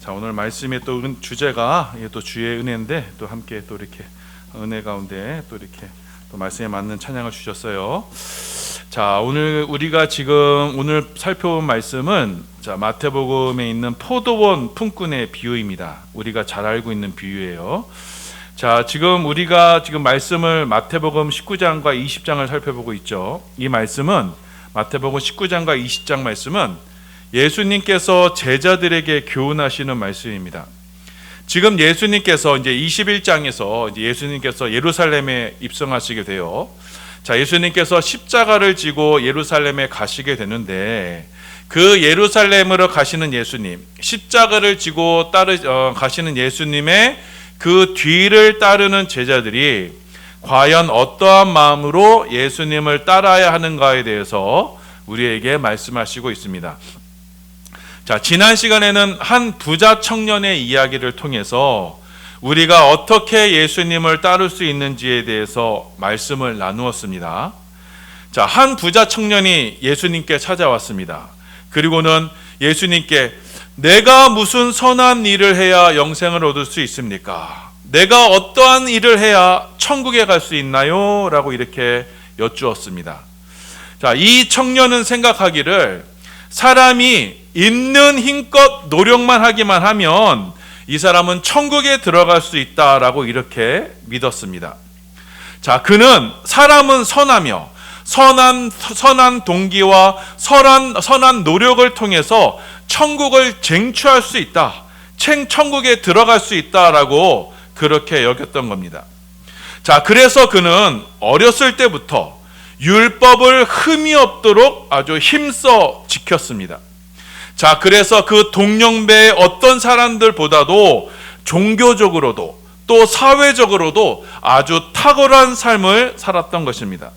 자, 오늘 말씀의 또 주제가 또 주의 은혜인데 또 함께 또 이렇게 은혜 가운데 또 이렇게 또 말씀에 맞는 찬양을 주셨어요. 자, 우리가 지금 오늘 살펴본 말씀은 자, 마태복음에 있는 포도원 품꾼의 비유입니다. 우리가 잘 알고 있는 비유예요. 자, 지금 우리가 말씀을 마태복음 19장과 20장을 살펴보고 있죠. 이 말씀은 마태복음 19장과 20장 말씀은 예수님께서 제자들에게 교훈하시는 말씀입니다. 지금 예수님께서 이제 21장에서 예수님께서 예루살렘에 입성하시게 돼요. 자, 예수님께서 십자가를 지고 예루살렘에 가시게 되는데 그 예루살렘으로 가시는 예수님, 십자가를 지고 가시는 예수님의 그 뒤를 따르는 제자들이 과연 어떠한 마음으로 예수님을 따라야 하는가에 대해서 우리에게 말씀하시고 있습니다. 자, 지난 시간에는 한 부자 청년의 이야기를 통해서 우리가 어떻게 예수님을 따를 수 있는지에 대해서 말씀을 나누었습니다. 자, 한 부자 청년이 예수님께 찾아왔습니다. 그리고는 예수님께 내가 무슨 선한 일을 해야 영생을 얻을 수 있습니까? 내가 어떠한 일을 해야 천국에 갈 수 있나요? 라고 이렇게 여쭈었습니다. 자, 이 청년은 생각하기를 사람이 있는 힘껏 노력만 하기만 하면 이 사람은 천국에 들어갈 수 있다라고 이렇게 믿었습니다. 자, 그는 사람은 선하며 선한 동기와 선한 노력을 통해서 천국을 쟁취할 수 있다, 천국에 들어갈 수 있다라고 그렇게 여겼던 겁니다. 자, 그래서 그는 어렸을 때부터 율법을 흠이 없도록 아주 힘써 지켰습니다. 자, 그래서 그 동년배의 어떤 사람들보다도 종교적으로도 또 사회적으로도 아주 탁월한 삶을 살았던 것입니다.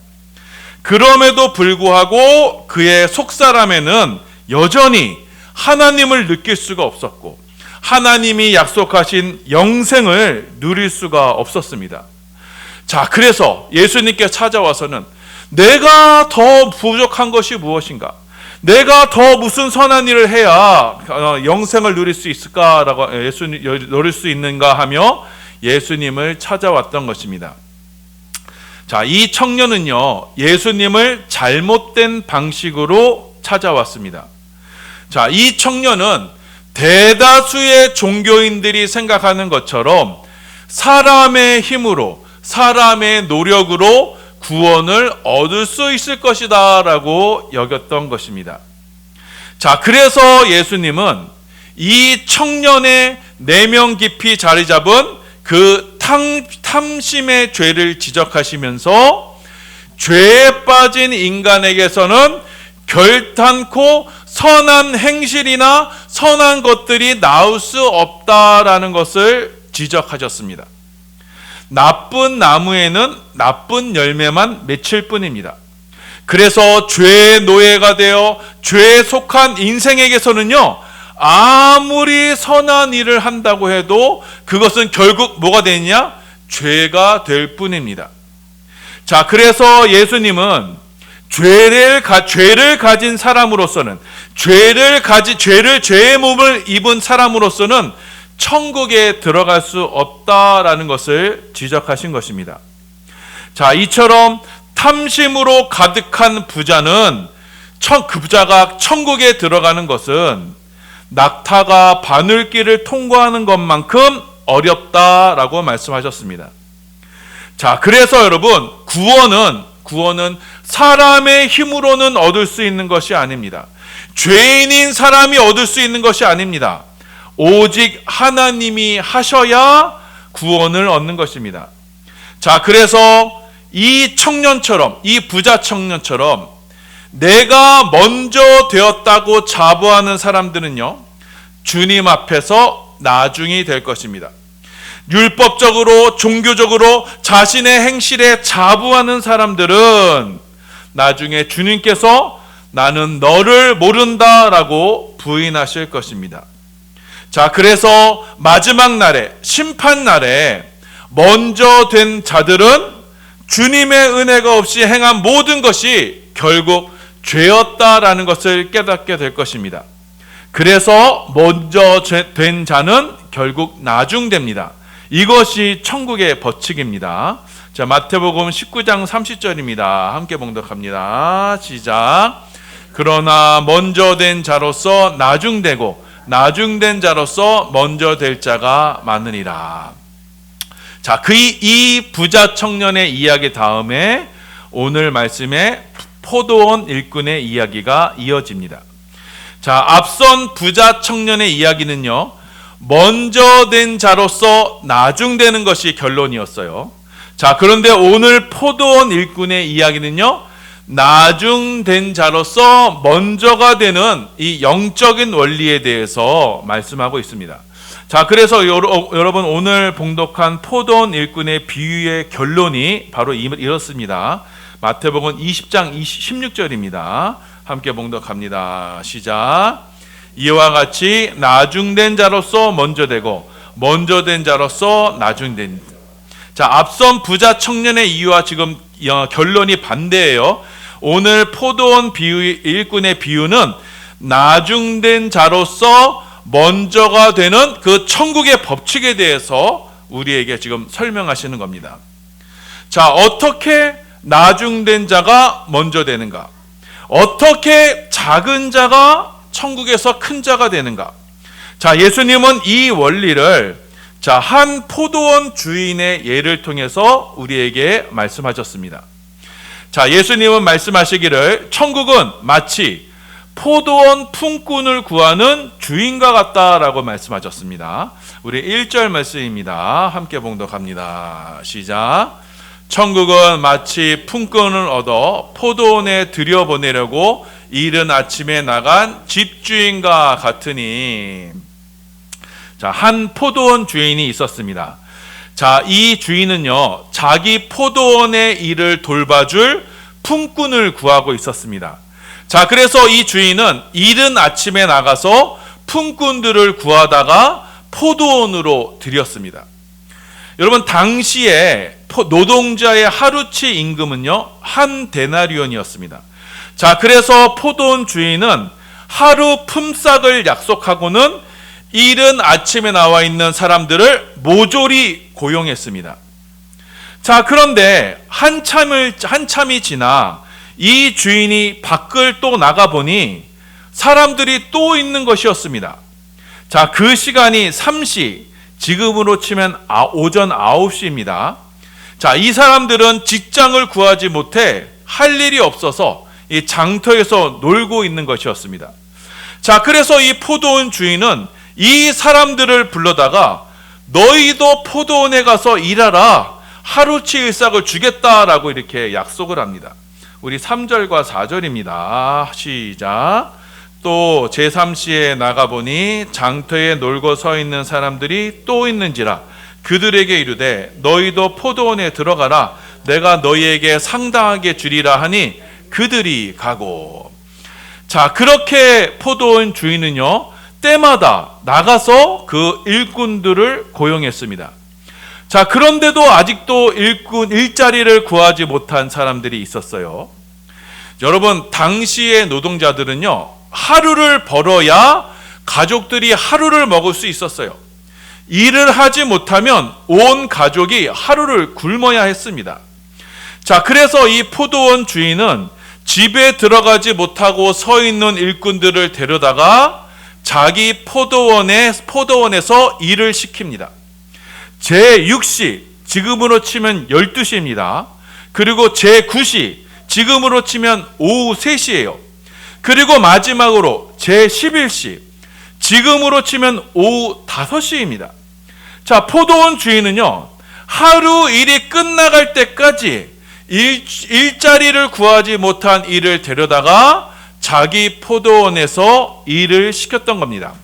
그럼에도 불구하고 그의 속사람에는 여전히 하나님을 느낄 수가 없었고 하나님이 약속하신 영생을 누릴 수가 없었습니다. 자, 그래서 예수님께 찾아와서는 내가 더 부족한 것이 무엇인가? 내가 더 무슨 선한 일을 해야 영생을 누릴 수 있을까라고 누릴 수 있는가 하며 예수님을 찾아왔던 것입니다. 자, 이 청년은요, 예수님을 잘못된 방식으로 찾아왔습니다. 자, 이 청년은 대다수의 종교인들이 생각하는 것처럼 사람의 힘으로, 사람의 노력으로 구원을 얻을 수 있을 것이다 라고 여겼던 것입니다. 자, 그래서 예수님은 이 청년의 내면 깊이 자리 잡은 그 탐심의 죄를 지적하시면서 죄에 빠진 인간에게서는 결단코 선한 행실이나 선한 것들이 나올 수 없다라는 것을 지적하셨습니다. 나쁜 나무에는 나쁜 열매만 맺힐 뿐입니다. 그래서 죄의 노예가 되어 죄에 속한 인생에게서는요, 아무리 선한 일을 한다고 해도 그것은 결국 뭐가 되느냐? 죄가 될 뿐입니다. 자, 그래서 예수님은 죄를 가진 사람으로서는 죄의 몸을 입은 사람으로서는 천국에 들어갈 수 없다라는 것을 지적하신 것입니다. 자, 이처럼 탐심으로 가득한 부자는 그 부자가 천국에 들어가는 것은 낙타가 바늘길을 통과하는 것만큼 어렵다라고 말씀하셨습니다. 자, 그래서 여러분, 구원은 사람의 힘으로는 얻을 수 있는 것이 아닙니다. 죄인인 사람이 얻을 수 있는 것이 아닙니다. 오직 하나님이 하셔야 구원을 얻는 것입니다. 자, 그래서 이 청년처럼, 이 부자 청년처럼 내가 먼저 되었다고 자부하는 사람들은요, 주님 앞에서 나중이 될 것입니다. 율법적으로, 종교적으로 자신의 행실에 자부하는 사람들은 나중에 주님께서 나는 너를 모른다라고 부인하실 것입니다. 자, 그래서 마지막 날에, 심판 날에 먼저 된 자들은 주님의 은혜가 없이 행한 모든 것이 결국 죄였다라는 것을 깨닫게 될 것입니다. 그래서 먼저 된 자는 결국 나중됩니다. 이것이 천국의 법칙입니다. 자, 마태복음 19장 30절입니다. 함께 봉독합니다. 시작. 그러나 먼저 된 자로서 나중되고 나중된 자로서 먼저 될 자가 많으리라. 자, 이 부자 청년의 이야기 다음에 오늘 말씀에 포도원 일꾼의 이야기가 이어집니다. 자, 앞선 부자 청년의 이야기는요, 먼저 된 자로서 나중되는 것이 결론이었어요. 자, 그런데 오늘 포도원 일꾼의 이야기는요, 나중된 자로서 먼저가 되는 이 영적인 원리에 대해서 말씀하고 있습니다. 자, 그래서 여러분 오늘 봉독한 포도원 일꾼의 비유의 결론이 바로 이렇습니다. 마태복음 20장 16절입니다. 함께 봉독합니다. 시작. 이와 같이 나중된 자로서 먼저 되고 먼저 된 자로서 나중된. 자, 앞선 부자 청년의 이유와 지금 결론이 반대예요. 오늘 포도원 일꾼의 비유는 나중된 자로서 먼저가 되는 그 천국의 법칙에 대해서 우리에게 지금 설명하시는 겁니다. 자, 어떻게 나중된 자가 먼저 되는가? 어떻게 작은 자가 천국에서 큰 자가 되는가? 자, 예수님은 이 원리를 한 포도원 주인의 예를 통해서 우리에게 말씀하셨습니다. 자, 예수님은 말씀하시기를 천국은 마치 포도원 품꾼을 구하는 주인과 같다라고 말씀하셨습니다. 우리 1절 말씀입니다. 함께 봉독합니다. 시작. 천국은 마치 품꾼을 얻어 포도원에 들여보내려고 이른 아침에 나간 집주인과 같으니. 자, 한 포도원 주인이 있었습니다. 자, 이 주인은요, 자기 포도원의 일을 돌봐줄 품꾼을 구하고 있었습니다. 자, 그래서 이 주인은 이른 아침에 나가서 품꾼들을 구하다가 포도원으로 들였습니다. 여러분, 당시에 노동자의 하루치 임금은요, 한 데나리온이었습니다. 자, 그래서 포도원 주인은 하루 품삯을 약속하고는 이른 아침에 나와 있는 사람들을 모조리 고용했습니다. 자, 그런데 한참이 지나 이 주인이 밖을 또 나가보니 사람들이 또 있는 것이었습니다. 자, 그 시간이 3시, 지금으로 치면 오전 9시입니다. 자, 이 사람들은 직장을 구하지 못해 할 일이 없어서 이 장터에서 놀고 있는 것이었습니다. 자, 그래서 이 포도원 주인은 이 사람들을 불러다가 너희도 포도원에 가서 일하라, 하루치 일삭을 주겠다라고 이렇게 약속을 합니다. 우리 3절과 4절입니다. 시작. 또 제3시에 나가보니 장터에 놀고 서 있는 사람들이 또 있는지라 그들에게 이르되 너희도 포도원에 들어가라, 내가 너희에게 상당하게 주리라 하니 그들이 가고. 자, 그렇게 포도원 주인은요, 때마다 나가서 그 일꾼들을 고용했습니다. 자, 그런데도 아직도 일자리를 구하지 못한 사람들이 있었어요. 여러분, 당시의 노동자들은요, 하루를 벌어야 가족들이 하루를 먹을 수 있었어요. 일을 하지 못하면 온 가족이 하루를 굶어야 했습니다. 자, 그래서 이 포도원 주인은 집에 들어가지 못하고 서 있는 일꾼들을 데려다가 자기 포도원에서 일을 시킵니다. 제6시, 지금으로 치면 12시입니다. 그리고 제9시, 지금으로 치면 오후 3시예요. 그리고 마지막으로 제11시, 지금으로 치면 오후 5시입니다. 자, 포도원 주인은요, 하루 일이 끝나갈 때까지 일자리를 구하지 못한 일을 데려다가 자기 포도원에서 일을 시켰던 겁니다.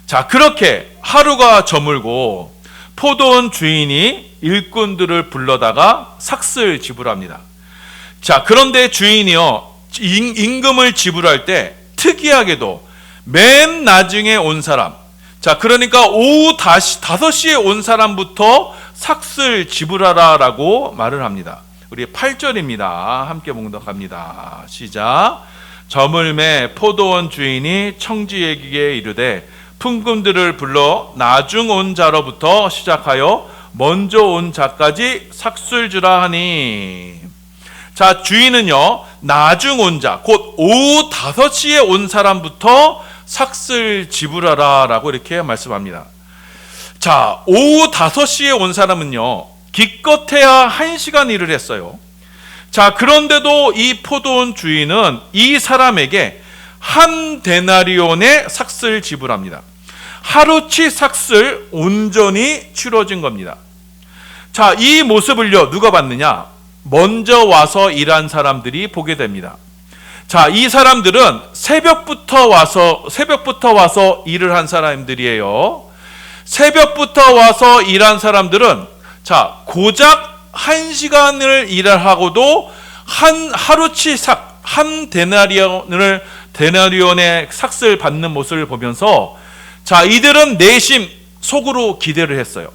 자, 그렇게 하루가 저물고 포도원 주인이 일꾼들을 불러다가 삭슬 지불합니다. 자, 그런데 주인이요, 임금을 지불할 때 특이하게도 맨 나중에 온 사람, 자, 그러니까 오후 5시에 온 사람부터 삭슬 지불하라라고 말을 합니다. 우리 8절입니다. 함께 봉독합니다. 시작. 저물매 포도원 주인이 청지에게 이르되 품꾼들을 불러 나중 온 자로부터 시작하여 먼저 온 자까지 삭술 주라 하니. 자, 주인은요, 나중 온 자, 곧 오후 5시에 온 사람부터 삭슬 지불하라 라고 이렇게 말씀합니다. 자, 오후 5시에 온 사람은요, 기껏해야 1시간 일을 했어요. 자, 그런데도 이 포도원 주인은 이 사람에게 한 데나리온의 삭슬 지불합니다. 하루치 삭슬 온전히 치러진 겁니다. 자, 이 모습을요, 누가 봤느냐? 먼저 와서 일한 사람들이 보게 됩니다. 자, 이 사람들은 새벽부터 와서 일을 한 사람들이에요. 새벽부터 와서 일한 사람들은 자, 고작 1시간을 일을 하고도 하루치 한 데나리온의 삭슬 받는 모습을 보면서 자, 이들은 내심 속으로 기대를 했어요.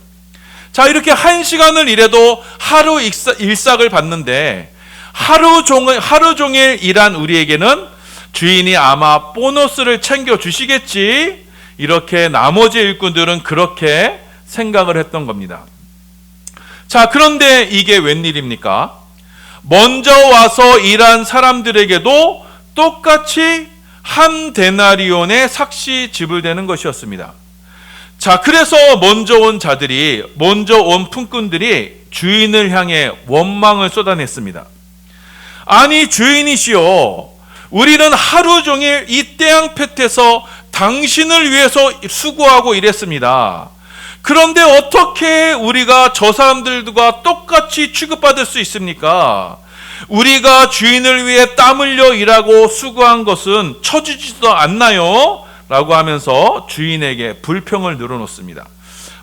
자, 이렇게 1시간을 일해도 하루 일삭을 받는데 하루 종일 일한 우리에게는 주인이 아마 보너스를 챙겨 주시겠지, 이렇게 나머지 일꾼들은 그렇게 생각을 했던 겁니다. 자, 그런데 이게 웬일입니까? 먼저 와서 일한 사람들에게도 똑같이 한 데나리온의 삭시 지불되는 것이었습니다. 자, 그래서 먼저 온 품꾼들이 주인을 향해 원망을 쏟아냈습니다. 아니, 주인이시여, 우리는 하루 종일 이 태양볕에서 당신을 위해서 수고하고 일했습니다. 그런데 어떻게 우리가 저 사람들과 똑같이 취급받을 수 있습니까? 우리가 주인을 위해 땀 흘려 일하고 수고한 것은 쳐주지도 않나요? 라고 하면서 주인에게 불평을 늘어놓습니다.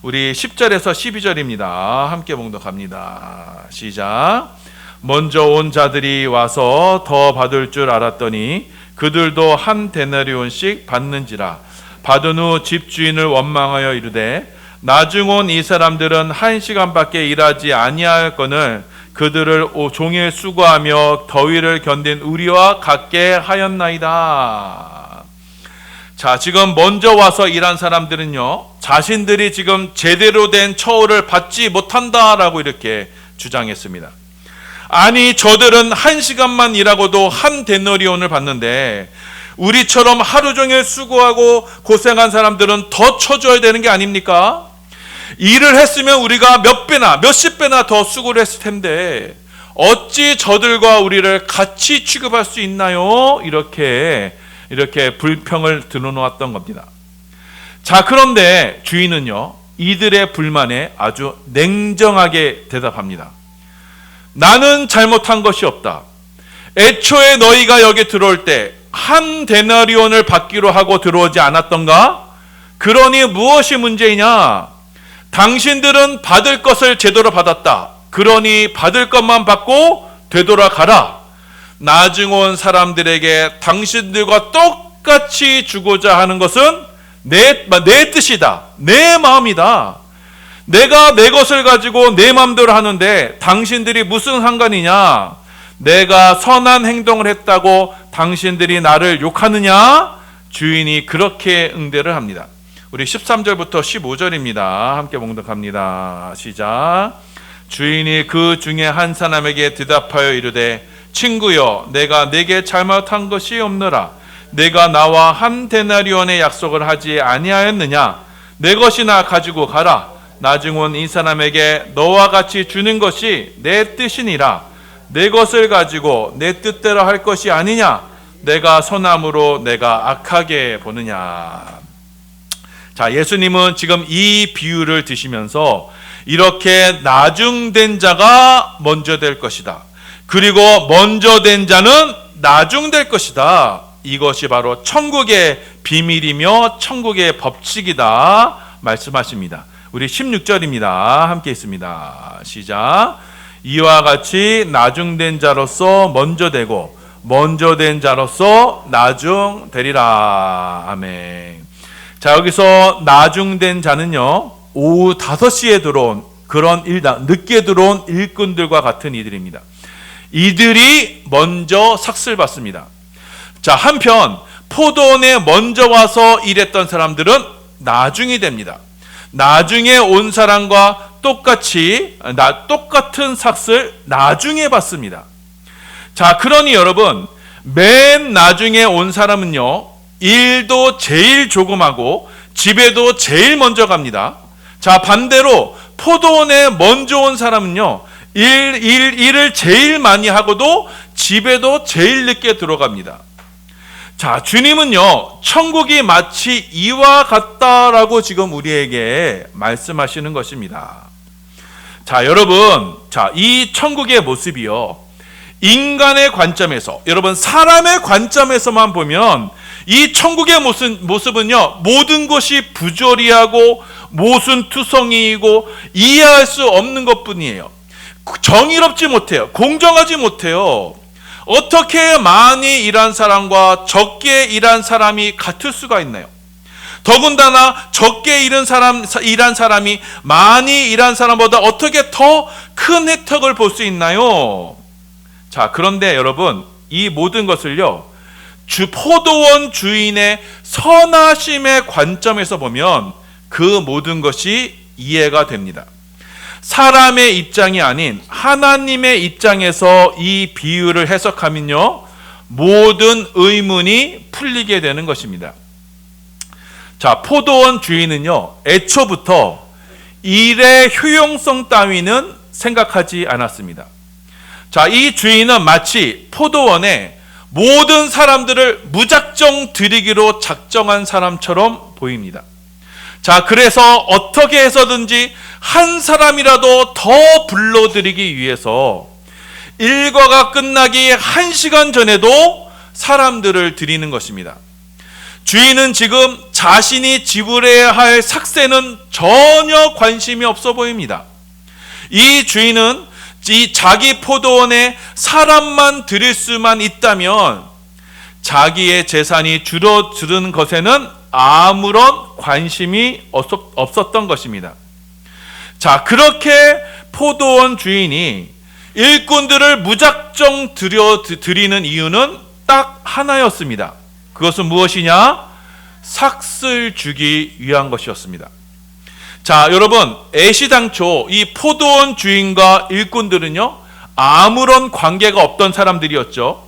우리 10절에서 12절입니다. 함께 봉독합니다. 시작. 먼저 온 자들이 와서 더 받을 줄 알았더니 그들도 한 데나리온씩 받는지라. 받은 후 집주인을 원망하여 이르되 나중 온 이 사람들은 1시간밖에 일하지 아니하였거늘 그들을 종일 수고하며 더위를 견딘 우리와 같게 하였나이다. 자, 지금 먼저 와서 일한 사람들은요, 자신들이 지금 제대로 된 처우를 받지 못한다라고 이렇게 주장했습니다. 아니, 저들은 1시간만 일하고도 한 데나리온을 받는데 우리처럼 하루 종일 수고하고 고생한 사람들은 더 쳐줘야 되는 게 아닙니까? 일을 했으면 우리가 몇십 배나 더 수고를 했을 텐데 어찌 저들과 우리를 같이 취급할 수 있나요? 이렇게 불평을 드러놓았던 겁니다. 자, 그런데 주인은요, 이들의 불만에 아주 냉정하게 대답합니다. 나는 잘못한 것이 없다. 애초에 너희가 여기 들어올 때 한 데나리온을 받기로 하고 들어오지 않았던가? 그러니 무엇이 문제이냐? 당신들은 받을 것을 제대로 받았다. 그러니 받을 것만 받고 되돌아가라. 나중 온 사람들에게 당신들과 똑같이 주고자 하는 것은 내 뜻이다. 내 마음이다. 내가 내 것을 가지고 내 마음대로 하는데 당신들이 무슨 상관이냐? 내가 선한 행동을 했다고 당신들이 나를 욕하느냐? 주인이 그렇게 응대를 합니다. 우리 13절부터 15절입니다. 함께 봉독합니다. 시작. 주인이 그 중에 한 사람에게 대답하여 이르되 친구여, 내가 내게 잘못한 것이 없노라. 내가 나와 한 데나리온의 약속을 하지 아니하였느냐? 내 것이나 가지고 가라. 나중 온 이 사람에게 너와 같이 주는 것이 내 뜻이니라. 내 것을 가지고 내 뜻대로 할 것이 아니냐? 내가 선함으로 내가 악하게 보느냐? 자, 예수님은 지금 이 비유를 드시면서 이렇게 나중된 자가 먼저 될 것이다. 그리고 먼저 된 자는 나중될 것이다. 이것이 바로 천국의 비밀이며 천국의 법칙이다 말씀하십니다. 우리 16절입니다. 함께 있습니다. 시작. 이와 같이 나중된 자로서 먼저 되고 먼저 된 자로서 나중 되리라. 아멘. 자, 여기서 나중된 자는요, 오후 5시에 들어온 늦게 들어온 일꾼들과 같은 이들입니다. 이들이 먼저 삭슬 받습니다. 자, 한편 포도원에 먼저 와서 일했던 사람들은 나중이 됩니다. 나중에 온 사람과 똑같은 삭을 나중에 받습니다. 자, 그러니 여러분, 맨 나중에 온 사람은요, 일도 제일 조금 하고 집에도 제일 먼저 갑니다. 자, 반대로 포도원에 먼저 온 사람은요, 일을 제일 많이 하고도 집에도 제일 늦게 들어갑니다. 자, 주님은요, 천국이 마치 이와 같다라고 지금 우리에게 말씀하시는 것입니다. 자, 여러분, 자, 이 천국의 모습이요, 인간의 관점에서, 여러분, 사람의 관점에서만 보면 이 천국의 모습은요, 모든 것이 부조리하고 모순투성이이고 이해할 수 없는 것뿐이에요. 정의롭지 못해요. 공정하지 못해요. 어떻게 많이 일한 사람과 적게 일한 사람이 같을 수가 있나요? 더군다나 적게 일한 사람이 많이 일한 사람보다 어떻게 더 큰 혜택을 볼 수 있나요? 자, 그런데 여러분, 이 모든 것을요, 포도원 주인의 선하심의 관점에서 보면 그 모든 것이 이해가 됩니다. 사람의 입장이 아닌 하나님의 입장에서 이 비유를 해석하면요, 모든 의문이 풀리게 되는 것입니다. 자, 포도원 주인은요, 애초부터 일의 효용성 따위는 생각하지 않았습니다. 자, 이 주인은 마치 포도원에 모든 사람들을 무작정 들이기로 작정한 사람처럼 보입니다. 자, 그래서 어떻게 해서든지 한 사람이라도 더 불러들이기 위해서 일과가 끝나기 1시간 전에도 사람들을 들이는 것입니다. 주인은 지금 자신이 지불해야 할 삭세는 전혀 관심이 없어 보입니다. 이 주인은 이 자기 포도원에 사람만 들일 수만 있다면 자기의 재산이 줄어드는 것에는 아무런 관심이 없었던 것입니다. 자, 그렇게 포도원 주인이 일꾼들을 무작정 들이는 이유는 딱 하나였습니다. 그것은 무엇이냐? 삭을 주기 위한 것이었습니다. 자, 여러분, 애시당초 이 포도원 주인과 일꾼들은요, 아무런 관계가 없던 사람들이었죠.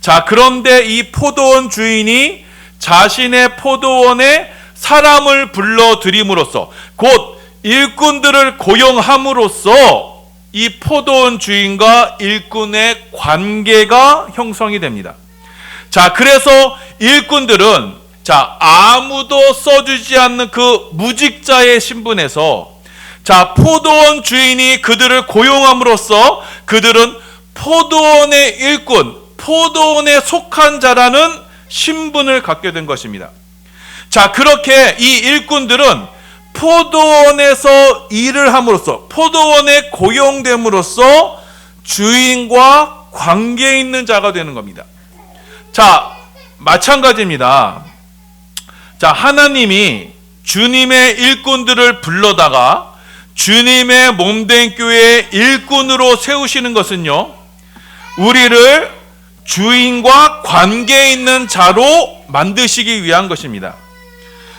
자, 그런데 이 포도원 주인이 자신의 포도원에 사람을 불러들임으로써, 곧 일꾼들을 고용함으로써 이 포도원 주인과 일꾼의 관계가 형성이 됩니다. 자, 그래서 일꾼들은 아무도 써주지 않는 그 무직자의 신분에서, 자, 포도원 주인이 그들을 고용함으로써 그들은 포도원의 일꾼, 포도원에 속한 자라는 신분을 갖게 된 것입니다. 자, 그렇게 이 일꾼들은 포도원에서 일을 함으로써, 포도원에 고용됨으로써 주인과 관계 있는 자가 되는 겁니다. 자, 마찬가지입니다. 자, 하나님이 주님의 일꾼들을 불러다가 주님의 몸된 교회의 일꾼으로 세우시는 것은요, 우리를 주인과 관계 있는 자로 만드시기 위한 것입니다.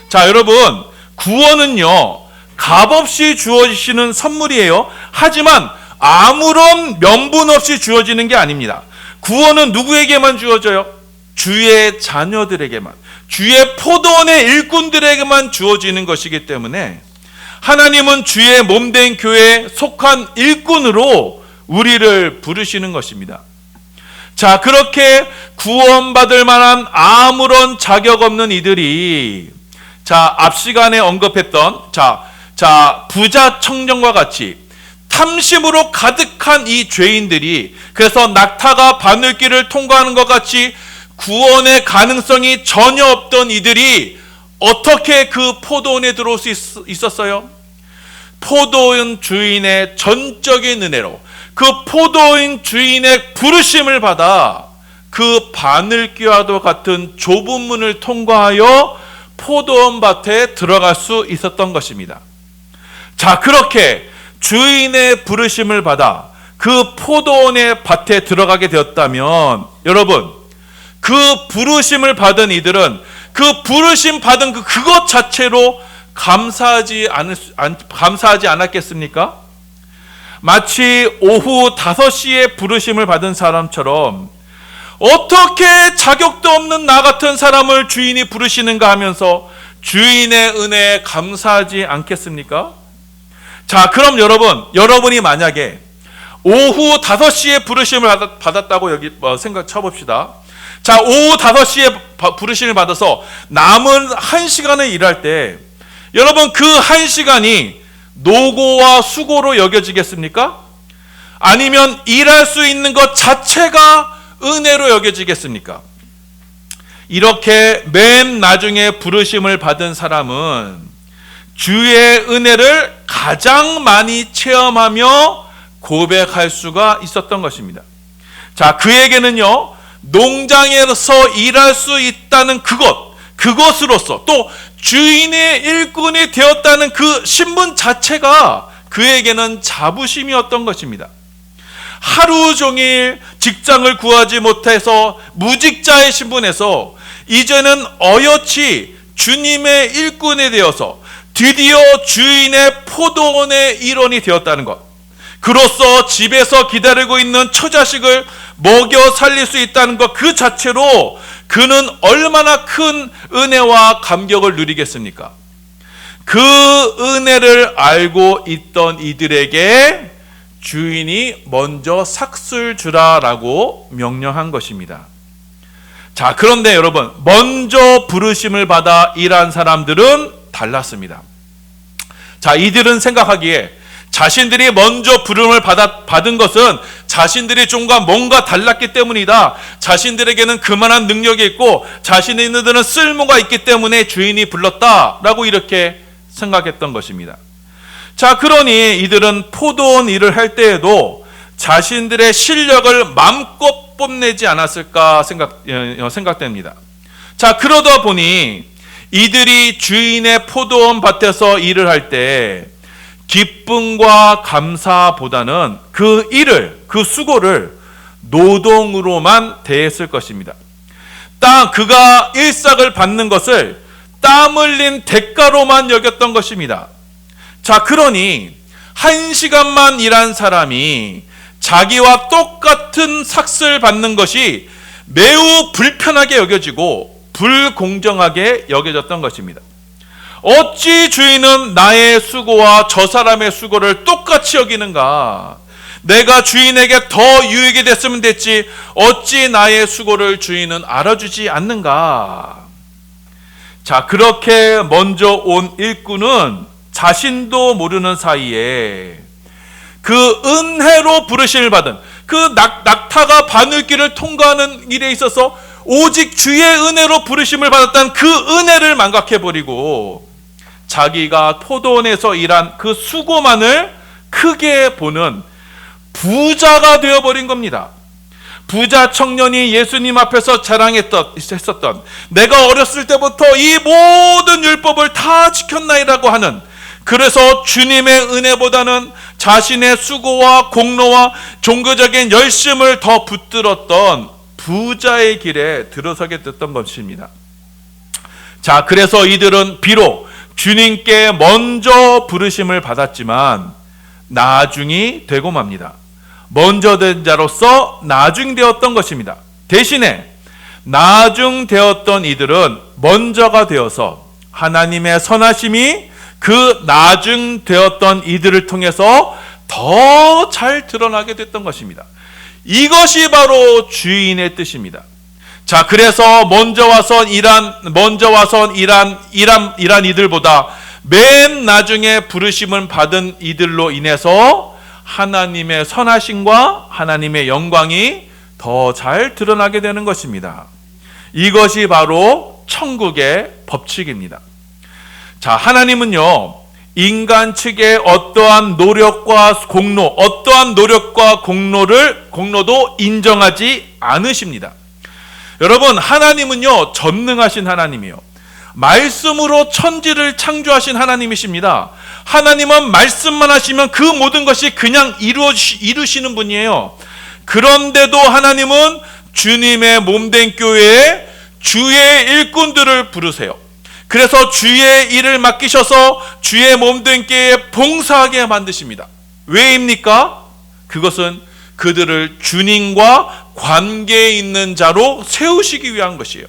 자, 여러분, 구원은요, 값없이 주어지시는 선물이에요. 하지만 아무런 명분 없이 주어지는 게 아닙니다. 구원은 누구에게만 주어져요? 주의 자녀들에게만, 주의 포도원의 일꾼들에게만 주어지는 것이기 때문에 하나님은 주의 몸된 교회에 속한 일꾼으로 우리를 부르시는 것입니다. 자, 그렇게 구원받을 만한 아무런 자격 없는 이들이, 자, 앞 시간에 언급했던 부자 청년과 같이 탐심으로 가득한 이 죄인들이, 그래서 낙타가 바늘길을 통과하는 것 같이 구원의 가능성이 전혀 없던 이들이 어떻게 그 포도원에 들어올 수 있었어요? 포도원 주인의 전적인 은혜로, 그 포도원 주인의 부르심을 받아 그 바늘귀와도 같은 좁은 문을 통과하여 포도원 밭에 들어갈 수 있었던 것입니다. 자, 그렇게 주인의 부르심을 받아 그 포도원의 밭에 들어가게 되었다면, 여러분, 그 부르심을 받은 이들은 그 부르심 받은 그것 자체로 감사하지 않았겠습니까? 마치 오후 5시에 부르심을 받은 사람처럼 어떻게 자격도 없는 나 같은 사람을 주인이 부르시는가 하면서 주인의 은혜에 감사하지 않겠습니까? 자, 그럼 여러분이 만약에 오후 5시에 부르심을 받았다고 여기 생각 쳐봅시다. 자, 오후 5시에 부르심을 받아서 남은 1시간을 일할 때 여러분 그 1시간이 노고와 수고로 여겨지겠습니까? 아니면 일할 수 있는 것 자체가 은혜로 여겨지겠습니까? 이렇게 맨 나중에 부르심을 받은 사람은 주의 은혜를 가장 많이 체험하며 고백할 수가 있었던 것입니다. 자, 그에게는요, 농장에서 일할 수 있다는 그것으로서 또 주인의 일꾼이 되었다는 그 신분 자체가 그에게는 자부심이었던 것입니다. 하루 종일 직장을 구하지 못해서 무직자의 신분에서 이제는 어여치 주님의 일꾼이 되어서 드디어 주인의 포도원의 일원이 되었다는 것, 그로써 집에서 기다리고 있는 처자식을 먹여 살릴 수 있다는 것 그 자체로 그는 얼마나 큰 은혜와 감격을 누리겠습니까? 그 은혜를 알고 있던 이들에게 주인이 먼저 삭슬 주라라고 명령한 것입니다. 자, 그런데 여러분, 먼저 부르심을 받아 일한 사람들은 달랐습니다. 자, 이들은 생각하기에 자신들이 먼저 부름을 받은 것은 자신들이 좀과 뭔가 달랐기 때문이다. 자신들에게는 그만한 능력이 있고 자신들은 쓸모가 있기 때문에 주인이 불렀다라고 이렇게 생각했던 것입니다. 자, 그러니 이들은 포도원 일을 할 때에도 자신들의 실력을 마음껏 뽐내지 않았을까 생각됩니다. 자, 그러다 보니 이들이 주인의 포도원 밭에서 일을 할 때 기쁨과 감사보다는 그 수고를 노동으로만 대했을 것입니다. 그가 일삭을 받는 것을 땀 흘린 대가로만 여겼던 것입니다. 자, 그러니 1시간만 일한 사람이 자기와 똑같은 삭슬 받는 것이 매우 불편하게 여겨지고 불공정하게 여겨졌던 것입니다. 어찌 주인은 나의 수고와 저 사람의 수고를 똑같이 여기는가? 내가 주인에게 더 유익이 됐으면 됐지 어찌 나의 수고를 주인은 알아주지 않는가? 자, 그렇게 먼저 온 일꾼은 자신도 모르는 사이에 그 은혜로 부르심을 받은 그 낙타가 바늘길을 통과하는 일에 있어서 오직 주의 은혜로 부르심을 받았다는 그 은혜를 망각해버리고 자기가 포도원에서 일한 그 수고만을 크게 보는 부자가 되어버린 겁니다. 부자 청년이 예수님 앞에서 자랑했었던 내가 어렸을 때부터 이 모든 율법을 다 지켰나이라고 하는, 그래서 주님의 은혜보다는 자신의 수고와 공로와 종교적인 열심을 더 붙들었던 부자의 길에 들어서게 됐던 것입니다. 자, 그래서 이들은 비록 주님께 먼저 부르심을 받았지만 나중이 되고 맙니다. 먼저 된 자로서 나중되었던 것입니다. 대신에 나중되었던 이들은 먼저가 되어서 하나님의 선하심이 그 나중되었던 이들을 통해서 더 잘 드러나게 됐던 것입니다. 이것이 바로 주인의 뜻입니다. 자, 그래서 먼저 와서 일한 이들보다 맨 나중에 부르심을 받은 이들로 인해서 하나님의 선하심과 하나님의 영광이 더 잘 드러나게 되는 것입니다. 이것이 바로 천국의 법칙입니다. 자, 하나님은요, 인간 측의 어떠한 노력과 공로도 인정하지 않으십니다. 여러분, 하나님은요, 전능하신 하나님이요, 말씀으로 천지를 창조하신 하나님이십니다. 하나님은 말씀만 하시면 그 모든 것이 그냥 이루시는 분이에요. 그런데도 하나님은 주님의 몸된 교회에 주의 일꾼들을 부르세요. 그래서 주의 일을 맡기셔서 주의 몸된 교회에 봉사하게 만드십니다. 왜입니까? 그것은 그들을 주님과 관계 있는 자로 세우시기 위한 것이에요.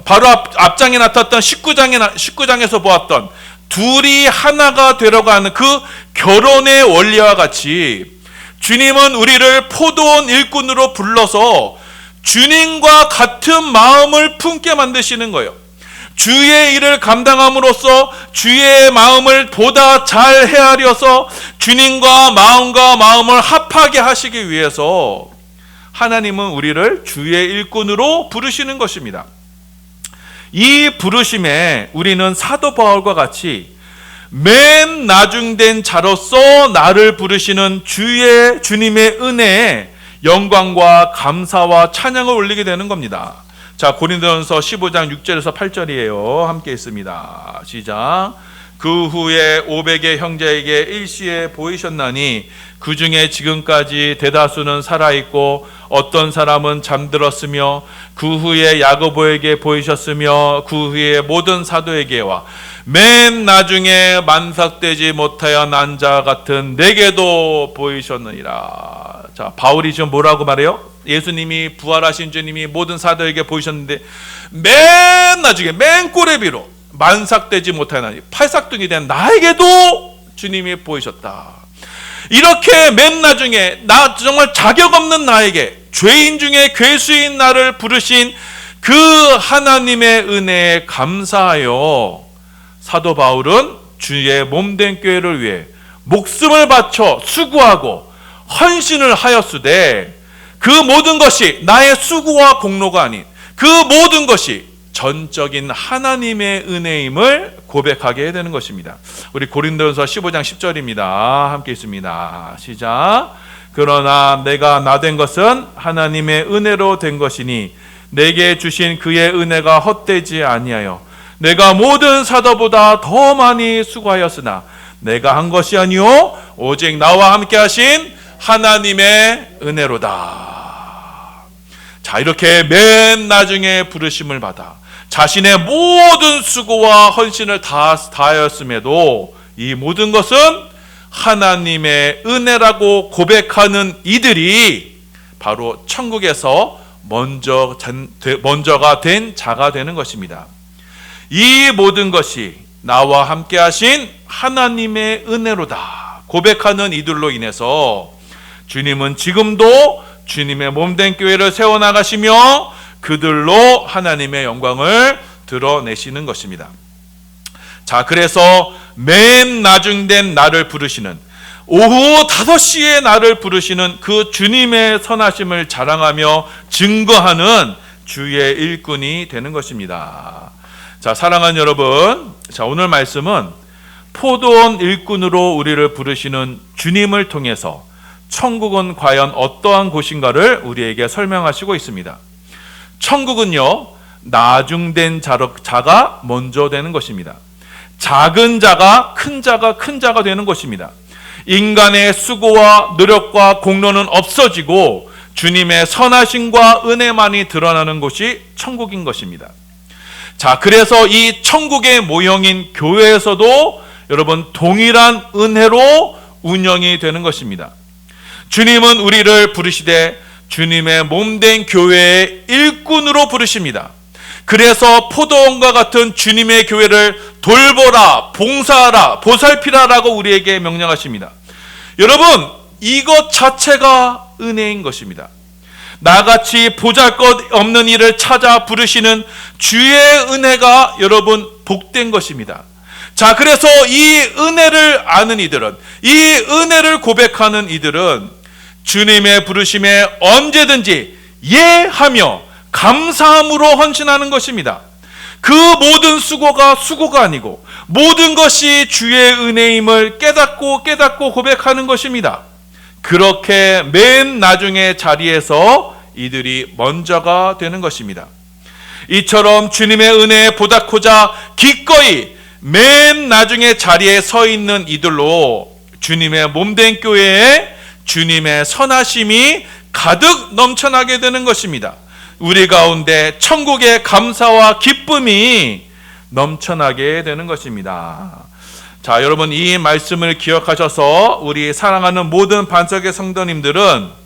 바로 앞장에 나타났던 19장에서 보았던 둘이 하나가 되려가는 그 결혼의 원리와 같이 주님은 우리를 포도원 일꾼으로 불러서 주님과 같은 마음을 품게 만드시는 거예요. 주의 일을 감당함으로써 주의 마음을 보다 잘 헤아려서 주님과 마음을 합하게 하시기 위해서 하나님은 우리를 주의 일꾼으로 부르시는 것입니다. 이 부르심에 우리는 사도 바울과 같이 맨 나중된 자로서 나를 부르시는 주님의 은혜에 영광과 감사와 찬양을 올리게 되는 겁니다. 자, 고린도전서 15장 6절에서 8절이에요. 함께 있습니다. 시작. 그 후에 500의 형제에게 일시에 보이셨나니 그 중에 지금까지 대다수는 살아있고 어떤 사람은 잠들었으며 그 후에 야고보에게 보이셨으며 그 후에 모든 사도에게와 맨 나중에 만삭되지 못하여 난 자 같은 내게도 보이셨느니라. 자, 바울이 지금 뭐라고 말해요? 예수님이 부활하신 주님이 모든 사도에게 보이셨는데 맨 나중에 맨 꼬레비로 만삭되지 못하나니 팔삭둥이 된 나에게도 주님이 보이셨다. 이렇게 맨 나중에 나 정말 자격 없는 나에게 죄인 중에 괴수인 나를 부르신 그 하나님의 은혜에 감사하여 사도 바울은 주의 몸된 교회를 위해 목숨을 바쳐 수고하고 헌신을 하였으되 그 모든 것이 나의 수고와 공로가 아닌 그 모든 것이 전적인 하나님의 은혜임을 고백하게 되는 것입니다. 우리 고린도전서 15장 10절입니다. 함께 있습니다. 시작. 그러나 내가 나 된 것은 하나님의 은혜로 된 것이니 내게 주신 그의 은혜가 헛되지 아니하여 내가 모든 사도보다 더 많이 수고하였으나 내가 한 것이 아니요 오직 나와 함께 하신 하나님의 은혜로다. 자, 이렇게 맨 나중에 부르심을 받아 자신의 모든 수고와 헌신을 다하였음에도 이 모든 것은 하나님의 은혜라고 고백하는 이들이 바로 천국에서 먼저가 된 자가 되는 것입니다. 이 모든 것이 나와 함께 하신 하나님의 은혜로다 고백하는 이들로 인해서 주님은 지금도 주님의 몸된 교회를 세워나가시며 그들로 하나님의 영광을 드러내시는 것입니다. 자, 그래서 맨 나중된 나를 부르시는 오후 5시에 나를 부르시는 그 주님의 선하심을 자랑하며 증거하는 주의 일꾼이 되는 것입니다. 자, 사랑하는 여러분, 자, 오늘 말씀은 포도원 일꾼으로 우리를 부르시는 주님을 통해서 천국은 과연 어떠한 곳인가를 우리에게 설명하시고 있습니다. 천국은요, 나중된 자가 먼저 되는 것입니다. 작은 자가 큰 자가 되는 것입니다. 인간의 수고와 노력과 공로는 없어지고 주님의 선하심과 은혜만이 드러나는 곳이 천국인 것입니다. 자, 그래서 이 천국의 모형인 교회에서도 여러분 동일한 은혜로 운영이 되는 것입니다. 주님은 우리를 부르시되 주님의 몸된 교회의 일꾼으로 부르십니다. 그래서 포도원과 같은 주님의 교회를 돌보라, 봉사하라, 보살피라라고 우리에게 명령하십니다. 여러분, 이것 자체가 은혜인 것입니다. 나같이 보잘것없는 일을 찾아 부르시는 주의 은혜가 여러분 복된 것입니다. 자, 그래서 이 은혜를 아는 이들은, 이 은혜를 고백하는 이들은 주님의 부르심에 언제든지 예하며 감사함으로 헌신하는 것입니다. 그 모든 수고가 아니고 모든 것이 주의 은혜임을 깨닫고 고백하는 것입니다. 그렇게 맨 나중의 자리에서 이들이 먼저가 되는 것입니다. 이처럼 주님의 은혜에 보답하고자 기꺼이 맨 나중의 자리에 서 있는 이들로 주님의 몸된 교회에 주님의 선하심이 가득 넘쳐나게 되는 것입니다. 우리 가운데 천국의 감사와 기쁨이 넘쳐나게 되는 것입니다. 자, 여러분 이 말씀을 기억하셔서 우리 사랑하는 모든 반석의 성도님들은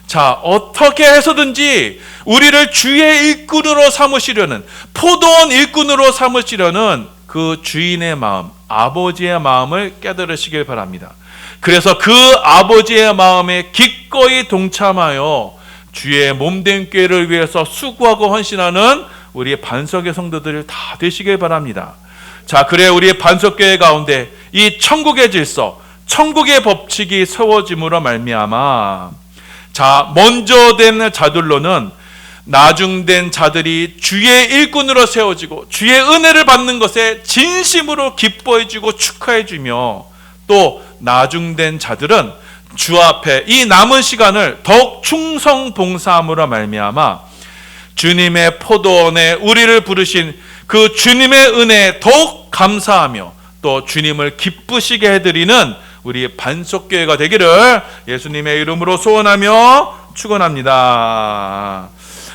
자, 어떻게 해서든지 우리를 주의 일꾼으로 삼으시려는, 포도원 일꾼으로 삼으시려는 그 주인의 마음, 아버지의 마음을 깨달으시길 바랍니다. 그래서 그 아버지의 마음에 기꺼이 동참하여 주의 몸된 교회를 위해서 수고하고 헌신하는 우리 반석의 성도들 다 되시길 바랍니다. 자, 그래 우리 반석교회 가운데 이 천국의 질서, 천국의 법칙이 세워짐으로 말미암아 자, 먼저 된 자들로는 나중된 자들이 주의 일꾼으로 세워지고 주의 은혜를 받는 것에 진심으로 기뻐해주고 축하해주며, 또 나중된 자들은 주 앞에 이 남은 시간을 더욱 충성 봉사함으로 말미암아 주님의 포도원에 우리를 부르신 그 주님의 은혜에 더욱 감사하며 또 주님을 기쁘시게 해드리는 우리 반석교회가 되기를 예수님의 이름으로 소원하며 축원합니다.